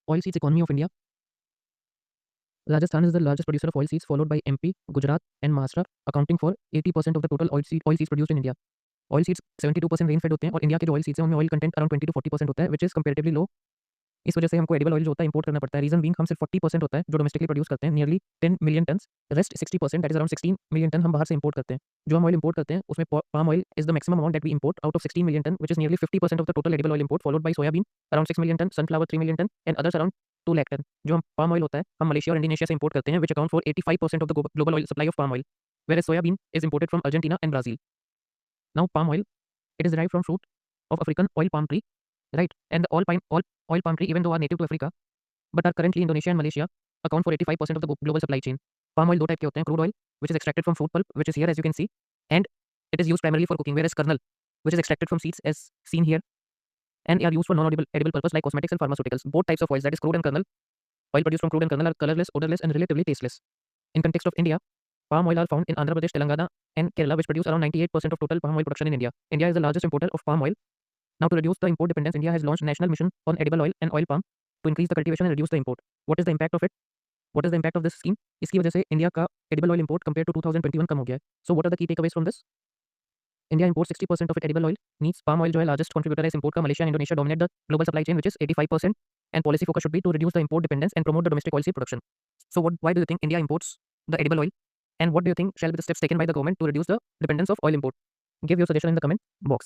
Oilseeds economy of India. Rajasthan is the largest producer of oilseeds, followed by MP, Gujarat, and Maharashtra, accounting for 80% of the total oilseeds produced in India. Oilseeds 72% rain fade होते हैं और India के जो oil seeds हैं उनमें oil content around 20 to 40% होता है, which is comparatively low. इस वजह से हमको एडिबल ऑयल जो होता है इंपोर्ट करना पड़ता है। रीजन बीइंग हम सिर्फ 40% होता है जो डोमेस्टिकली प्रोड्यूस करते हैं, nearly 10 million ton. Rest 60% that is around 16 million ton हम बाहर से इंपोर्ट करते हैं। जो हम ऑयल इंपोर्ट करते हैं उसमें palm oil is the maximum amount that we import out of 16 million ton, which is nearly 50% of the total edible oil import, followed by soybean around 6 million ton, sunflower 3 million ton and others around 2 lakh ton. जो हम palm oil होता है हम Malaysia और Indonesia से import करते हैं, which account for 85% of the global oil supply of palm oil, where soybean is imported from Argentina and Brazil. Now palm oil, it is derived from fruit of African oil palm tree, right? And the all oil palm tree, even though are native to Africa, but are currently Indonesia and Malaysia, account for 85% of the global supply chain. Palm oil दो type के होते हैं, crude oil, which is extracted from fruit pulp, which is here as you can see, and it is used primarily for cooking, whereas kernel, which is extracted from seeds as seen here, and are used for non-edible purpose like cosmetics and pharmaceuticals. Both types of oils, that is crude and kernel, oil produced from crude and kernel are colorless, odorless, and relatively tasteless. In context of India, palm oil are found in Andhra Pradesh, Telangana, and Kerala, which produce around 98% of total palm oil production in India. India is the largest importer of palm oil. Now, to reduce the import dependence, India has launched national mission on edible oil and oil palm to increase the cultivation and reduce the import. What is the impact of it? What is the impact of this scheme? इसकी वजह से India का edible oil import compared to 2021 कम हो गया है. So what are the key takeaways from this? India imports 60% of its edible oil needs. Palm oil जो है largest contributor है इस import का. Malaysia and Indonesia dominate the global supply chain, which is 85%. And policy focus should be to reduce the import dependence and promote the domestic oilseed production. So why do you think India imports the edible oil? And what do you think shall be the steps taken by the government to reduce the dependence of oil import? Give your suggestion in the comment box.